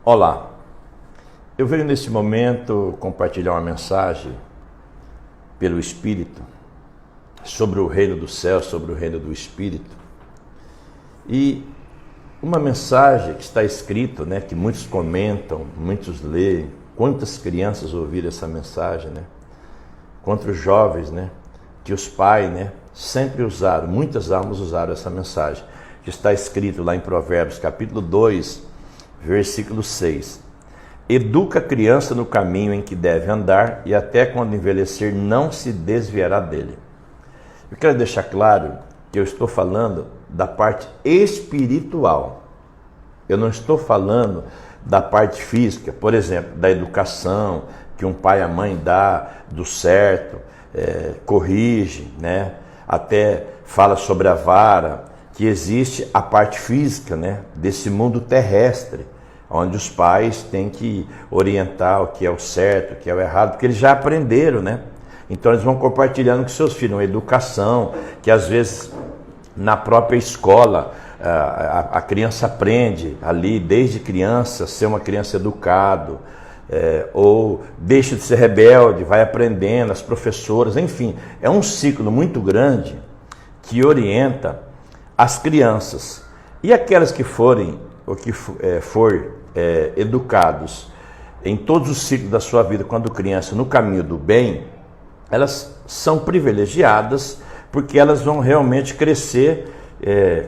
Olá, eu venho nesse momento compartilhar uma mensagem pelo Espírito sobre o reino do céu, sobre o reino do Espírito. E uma mensagem que está escrito, que muitos comentam, muitos leem. Quantas crianças ouviram essa mensagem, Quantos jovens, que os pais, sempre usaram, muitas almas usaram essa mensagem, que está escrito lá em Provérbios, capítulo 2, versículo 6. Educa a criança no caminho em que deve andar, e até quando envelhecer não se desviará dele. Eu quero deixar claro que eu estou falando da parte espiritual. Eu não estou falando da parte física, por exemplo, da educação que um pai e a mãe dá do certo, corrige, até fala sobre a vara, que existe a parte física, desse mundo terrestre, onde os pais têm que orientar o que é o certo, o que é o errado, porque eles já aprenderam, Então eles vão compartilhando com seus filhos uma educação que às vezes na própria escola a criança aprende ali desde criança ser uma criança educada, ou deixa de ser rebelde, vai aprendendo, as professoras, enfim, é um ciclo muito grande que orienta as crianças. E aquelas que forem ou que educados em todos os ciclos da sua vida, quando criança, no caminho do bem, elas são privilegiadas, porque elas vão realmente crescer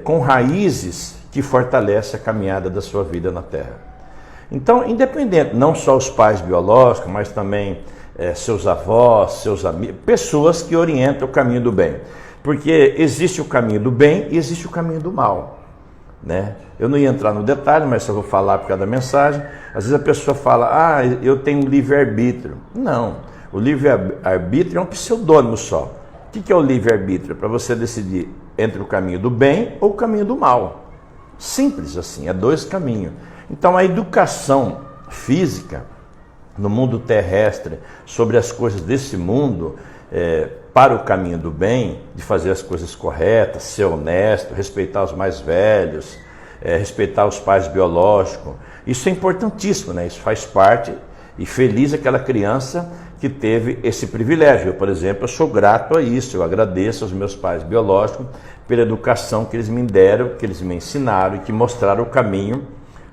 com raízes que fortalecem a caminhada da sua vida na Terra. Então, independente, não só os pais biológicos, mas também seus avós, seus amigos, pessoas que orientam o caminho do bem. Porque existe o caminho do bem e existe o caminho do mal, Eu não ia entrar no detalhe, mas só vou falar por causa da mensagem. Às vezes a pessoa fala, eu tenho livre-arbítrio. Não, o livre-arbítrio é um pseudônimo só. O que é o livre-arbítrio? Para você decidir entre o caminho do bem ou o caminho do mal. Simples assim, é dois caminhos. Então a educação física no mundo terrestre sobre as coisas desse mundo, para o caminho do bem, de fazer as coisas corretas, ser honesto, respeitar os mais velhos, respeitar os pais biológicos. Isso é importantíssimo, Isso faz parte, e feliz aquela criança que teve esse privilégio. Eu, por exemplo, eu sou grato a isso, eu agradeço aos meus pais biológicos pela educação que eles me deram, que eles me ensinaram e que mostraram o caminho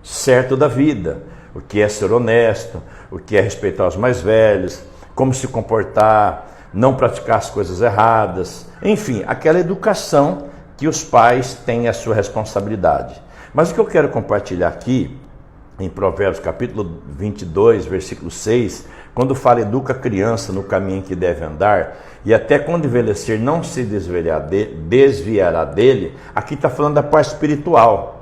certo da vida, o que é ser honesto, o que é respeitar os mais velhos, como se comportar, não praticar as coisas erradas, enfim, aquela educação que os pais têm a sua responsabilidade. Mas o que eu quero compartilhar aqui, em Provérbios capítulo 22, versículo 6, quando fala educa a criança no caminho em que deve andar, e até quando envelhecer não se desviará dele, aqui está falando da parte espiritual.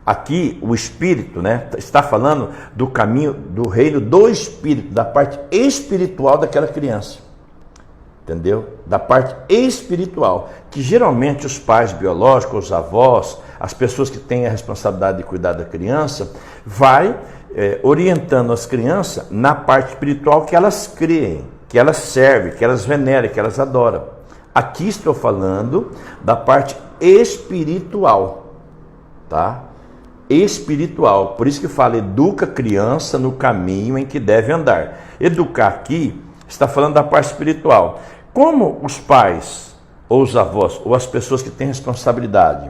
Aqui o Espírito, está falando do caminho, do reino do Espírito, da parte espiritual daquela criança. Entendeu? Da parte espiritual, que geralmente os pais biológicos, os avós, as pessoas que têm a responsabilidade de cuidar da criança, vai orientando as crianças na parte espiritual que elas creem, que elas servem, que elas veneram, que elas adoram. Aqui estou falando da parte espiritual, tá? Espiritual, por isso que fala, educa a criança no caminho em que deve andar. Educar aqui está falando da parte espiritual. Como os pais, ou os avós, ou as pessoas que têm responsabilidade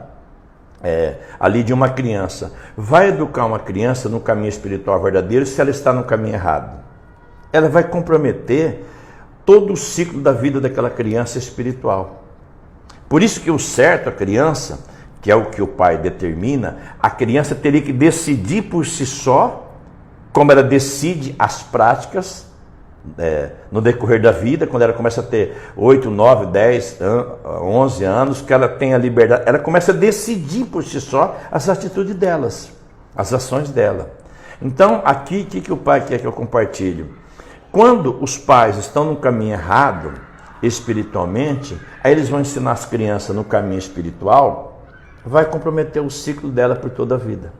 ali de uma criança, vai educar uma criança no caminho espiritual verdadeiro se ela está no caminho errado? Ela vai comprometer todo o ciclo da vida daquela criança espiritual. Por isso que o certo, a criança, que é o que o pai determina, a criança teria que decidir por si só, como ela decide as práticas no decorrer da vida, quando ela começa a ter 8, 9, 10, 11 anos, que ela tem a liberdade, ela começa a decidir por si só as atitudes delas, as ações dela. Então, aqui, o que o pai quer que eu compartilhe? Quando os pais estão no caminho errado, espiritualmente, aí eles vão ensinar as crianças no caminho espiritual, vai comprometer o ciclo dela por toda a vida.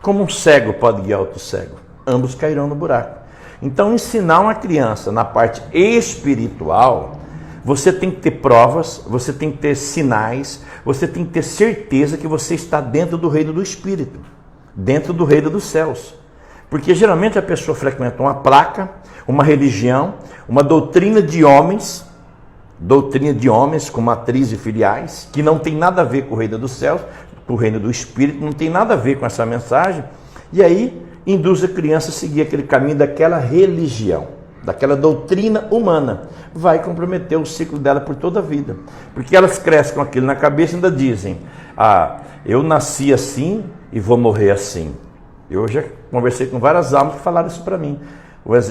Como um cego pode guiar outro cego, ambos cairão no buraco. Então, ensinar uma criança na parte espiritual, você tem que ter provas, você tem que ter sinais, você tem que ter certeza que você está dentro do reino do Espírito, dentro do reino dos céus. Porque geralmente a pessoa frequenta uma placa, uma religião, uma doutrina de homens com matriz e filiais, que não tem nada a ver com o reino dos céus, com o reino do Espírito, não tem nada a ver com essa mensagem, e aí induz a criança a seguir aquele caminho daquela religião, daquela doutrina humana. Vai comprometer o ciclo dela por toda a vida, porque elas crescem com aquilo na cabeça e ainda dizem: eu nasci assim e vou morrer assim. Eu já conversei com várias almas que falaram isso para mim.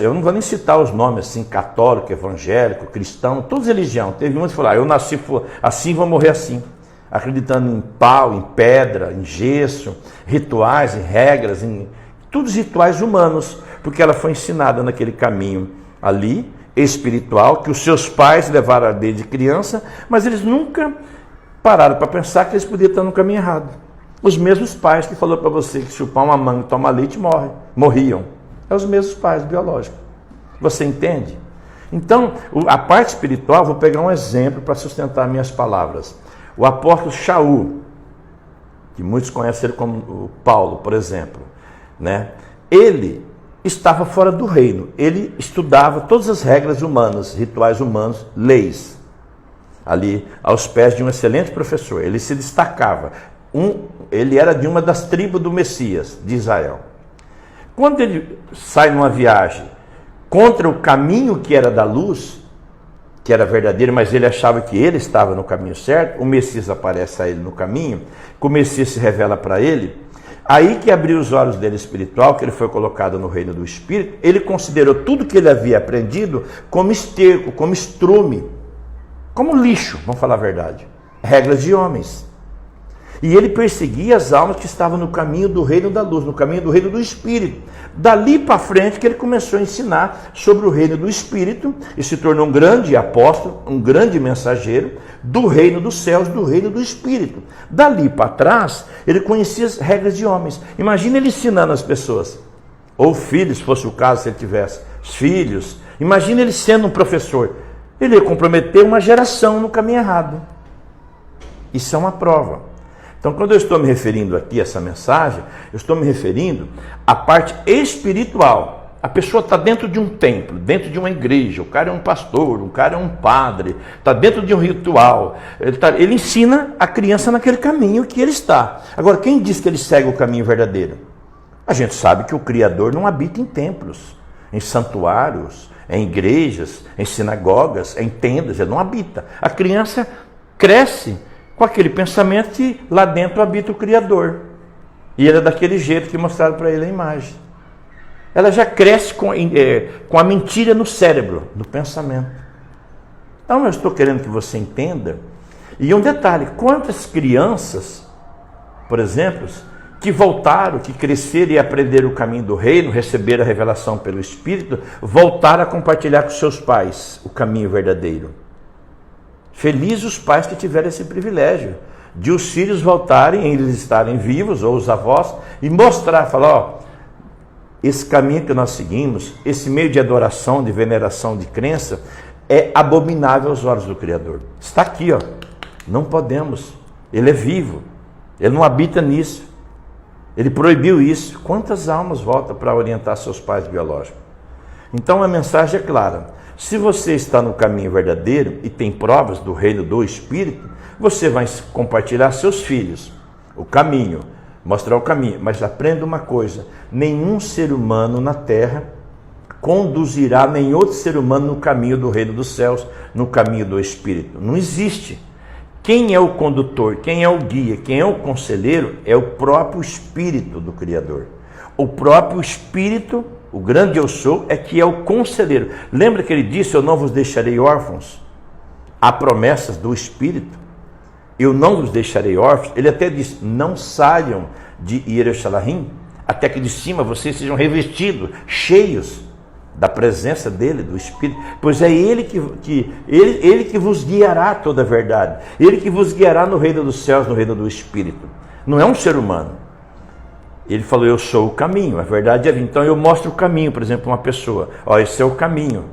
Eu não vou nem citar os nomes assim, católico, evangélico, cristão, todos religião. Teve uns que falaram: eu nasci assim e vou morrer assim, acreditando em pau, em pedra, em gesso, rituais, em regras, em todos rituais humanos, porque ela foi ensinada naquele caminho ali, espiritual, que os seus pais levaram desde criança, mas eles nunca pararam para pensar que eles podiam estar no caminho errado. Os mesmos pais que falou para você que chupar uma manga e tomar leite morriam. É os mesmos pais biológicos. Você entende? Então, a parte espiritual, vou pegar um exemplo para sustentar minhas palavras. O apóstolo Shaul, que muitos conhecem ele como o Paulo, por exemplo, né? Ele estava fora do reino. Ele estudava todas as regras humanas, rituais humanos, leis, ali aos pés de um excelente professor. Ele se destacava. Ele era de uma das tribos do Messias, de Israel. Quando ele sai numa viagem contra o caminho que era da luz, que era verdadeiro, mas ele achava que ele estava no caminho certo, o Messias aparece a ele no caminho, o Messias se revela para ele, aí que abriu os olhos dele espiritual, que ele foi colocado no reino do Espírito, ele considerou tudo que ele havia aprendido como esterco, como estrume, como lixo, vamos falar a verdade, regras de homens. E ele perseguia as almas que estavam no caminho do reino da luz, no caminho do reino do Espírito. Dali para frente que ele começou a ensinar sobre o reino do Espírito e se tornou um grande apóstolo, um grande mensageiro do reino dos céus, do reino do Espírito. Dali para trás, ele conhecia as regras de homens. Imagina ele ensinando as pessoas, ou filhos, se fosse o caso, se ele tivesse filhos. Imagina ele sendo um professor. Ele ia comprometer uma geração no caminho errado. Isso é uma prova. Então, quando eu estou me referindo aqui a essa mensagem, eu estou me referindo à parte espiritual. A pessoa está dentro de um templo, dentro de uma igreja, o cara é um pastor, o cara é um padre, está dentro de um ritual. Ele ensina a criança naquele caminho que ele está. Agora, quem diz que ele segue o caminho verdadeiro? A gente sabe que o Criador não habita em templos, em santuários, em igrejas, em sinagogas, em tendas, ele não habita. A criança cresce com aquele pensamento que lá dentro habita o Criador. E ele é daquele jeito que mostraram para ele a imagem. Ela já cresce com a mentira no cérebro, no pensamento. Então eu estou querendo que você entenda. E um detalhe, quantas crianças, por exemplo, que voltaram, que cresceram e aprenderam o caminho do reino, receberam a revelação pelo Espírito, voltaram a compartilhar com seus pais o caminho verdadeiro. Felizes os pais que tiveram esse privilégio de os filhos voltarem, eles estarem vivos, ou os avós, e mostrar, falar: esse caminho que nós seguimos, esse meio de adoração, de veneração, de crença, é abominável aos olhos do Criador. Está aqui, não podemos. Ele é vivo, ele não habita nisso. Ele proibiu isso. Quantas almas voltam para orientar seus pais biológicos? Então a mensagem é clara. Se você está no caminho verdadeiro e tem provas do reino do Espírito, você vai compartilhar seus filhos o caminho, mostrar o caminho. Mas aprenda uma coisa: nenhum ser humano na terra conduzirá nenhum outro ser humano no caminho do reino dos céus, no caminho do Espírito. Não existe. Quem é o condutor, quem é o guia, quem é o conselheiro é o próprio Espírito do Criador. O próprio Espírito, o grande eu sou, é que é o conselheiro. Lembra que ele disse: eu não vos deixarei órfãos? Há promessas do Espírito. Eu não vos deixarei órfãos. Ele até disse: não saiam de Jerusalém, até que de cima vocês sejam revestidos, cheios da presença dele, do Espírito. Pois é ele que vos guiará a toda a verdade. Ele que vos guiará no reino dos céus, no reino do Espírito. Não é um ser humano. Ele falou: eu sou o caminho, a verdade é a vida. Então eu mostro o caminho, por exemplo, uma pessoa: esse é o caminho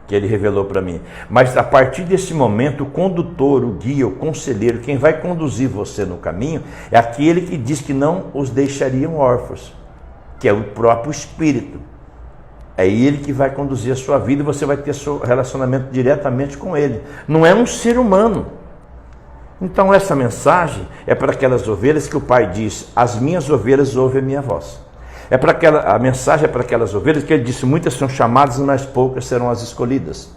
que ele revelou para mim. Mas a partir desse momento, o condutor, o guia, o conselheiro, quem vai conduzir você no caminho, é aquele que diz que não os deixariam órfãos. que é o próprio Espírito. É Ele que vai conduzir a sua vida e você vai ter seu relacionamento diretamente com Ele. Não é um ser humano. Então essa mensagem é para aquelas ovelhas que o Pai diz: as minhas ovelhas ouvem a minha voz. A mensagem é para aquelas ovelhas que Ele disse: muitas são chamadas, mas poucas serão as escolhidas.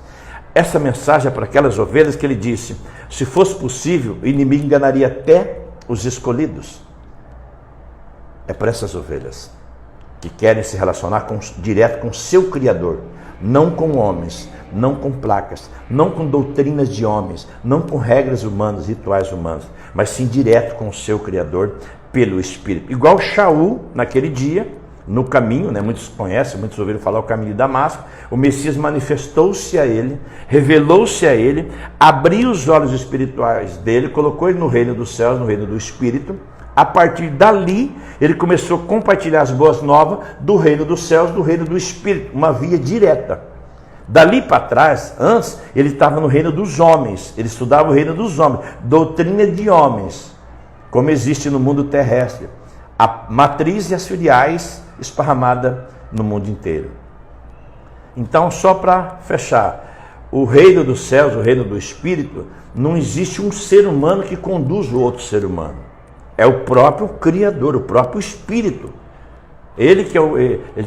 Essa mensagem é para aquelas ovelhas que Ele disse: se fosse possível, o inimigo enganaria até os escolhidos. É para essas ovelhas que querem se relacionar direto com o seu Criador, não com homens, não com placas, não com doutrinas de homens, não com regras humanas, rituais humanos, mas sim direto com o seu Criador pelo Espírito. Igual Shaul, naquele dia, no caminho, né? Muitos conhecem, muitos ouviram falar o caminho de Damasco, o Messias manifestou-se a ele, revelou-se a ele, abriu os olhos espirituais dele, colocou ele no reino dos céus, no reino do Espírito. A partir dali, ele começou a compartilhar as boas novas do reino dos céus, do reino do Espírito, uma via direta. Dali para trás, antes, ele estava no reino dos homens, ele estudava o reino dos homens, doutrina de homens, como existe no mundo terrestre, a matriz e as filiais esparramada no mundo inteiro. Então, só para fechar, o reino dos céus, o reino do Espírito, não existe um ser humano que conduz o outro ser humano. É o próprio Criador, o próprio Espírito. Ele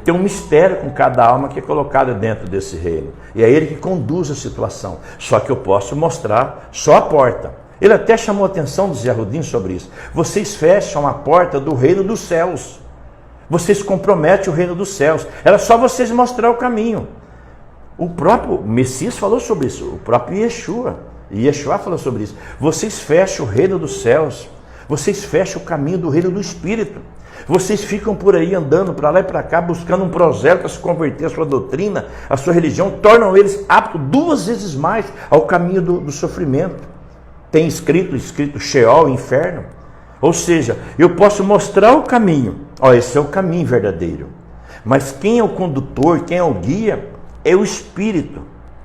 tem um mistério com cada alma que é colocada dentro desse reino. E é Ele que conduz a situação. Só que eu posso mostrar só a porta. Ele até chamou a atenção do Zé Rudinho sobre isso. Vocês fecham a porta do reino dos céus. Vocês comprometem o reino dos céus. Era só vocês mostrar o caminho. O próprio Messias falou sobre isso. O próprio Yeshua falou sobre isso. Vocês fecham o reino dos céus. Vocês fecham o caminho do reino do Espírito. Vocês ficam por aí andando para lá e para cá, buscando um prosélito para se converter à sua doutrina, à sua religião, tornam eles aptos 2 vezes mais ao caminho do sofrimento. Tem escrito Sheol, inferno. Ou seja, eu posso mostrar o caminho. Esse é o caminho verdadeiro. Mas quem é o condutor, quem é o guia, é o Espírito.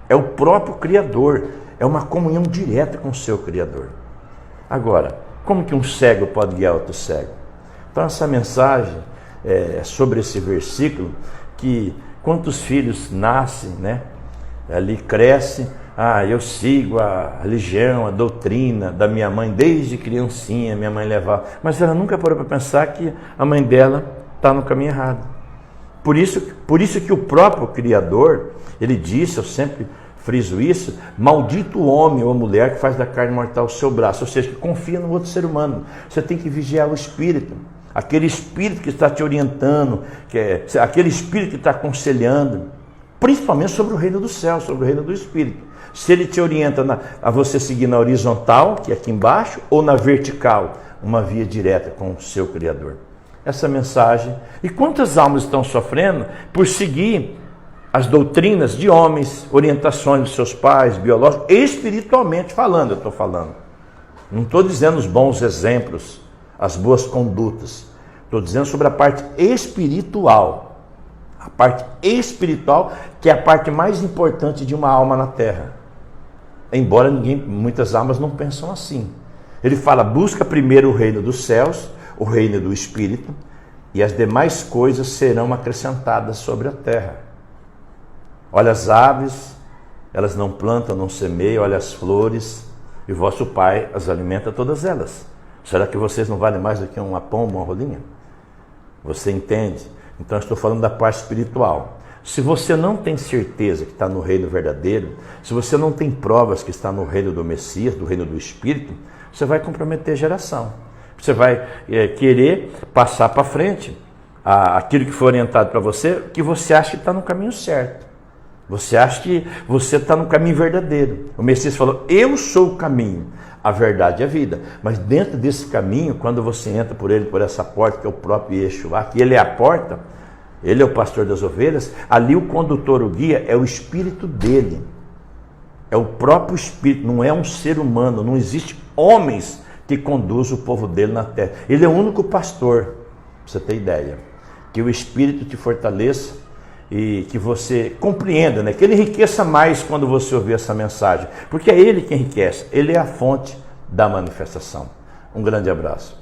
É o próprio Criador. É uma comunhão direta com o seu Criador. Agora, como que um cego pode guiar outro cego? Então essa mensagem é sobre esse versículo, que quantos filhos nascem, né? Ali crescem, eu sigo a religião, a doutrina da minha mãe, desde criancinha minha mãe levava, mas ela nunca parou para pensar que a mãe dela está no caminho errado. Por isso que o próprio Criador, ele disse, eu sempre friso isso: maldito o homem ou a mulher que faz da carne mortal o seu braço, ou seja, que confia no outro ser humano. Você tem que vigiar o Espírito, aquele Espírito que está te orientando, aquele Espírito que está aconselhando, principalmente sobre o reino do céu, sobre o reino do Espírito. Se ele te orienta a você seguir na horizontal, que é aqui embaixo, ou na vertical, uma via direta com o seu Criador. Essa mensagem. E quantas almas estão sofrendo por seguir as doutrinas de homens, orientações dos seus pais, biológicos, espiritualmente falando, eu estou falando. Não estou dizendo os bons exemplos, as boas condutas. Estou dizendo sobre a parte espiritual. A parte espiritual, que é a parte mais importante de uma alma na terra. Embora muitas almas não pensam assim. Ele fala: busca primeiro o reino dos céus, o reino do Espírito, e as demais coisas serão acrescentadas sobre a terra. Olha as aves, elas não plantam, não semeiam, olha as flores, e vosso Pai as alimenta todas elas. Será que vocês não valem mais do que uma pomba, uma rolinha? Você entende? Então eu estou falando da parte espiritual. Se você não tem certeza que está no reino verdadeiro, se você não tem provas que está no reino do Messias, do reino do Espírito, você vai comprometer a geração. Você vai querer passar para frente aquilo que foi orientado para você, que você acha que está no caminho certo. Você acha que você está no caminho verdadeiro. O Messias falou: eu sou o caminho, a verdade e a vida. Mas dentro desse caminho, quando você entra por ele, por essa porta, que é o próprio Yeshua, que ele é a porta, ele é o pastor das ovelhas, ali o condutor, o guia, é o Espírito dele. É o próprio Espírito, não é um ser humano. Não existe homens que conduzam o povo dele na terra. Ele é o único pastor, para você ter ideia. Que o Espírito te fortaleça e que você compreenda, né? Que ele enriqueça mais quando você ouvir essa mensagem, porque é ele que enriquece, ele é a fonte da manifestação. Um grande abraço.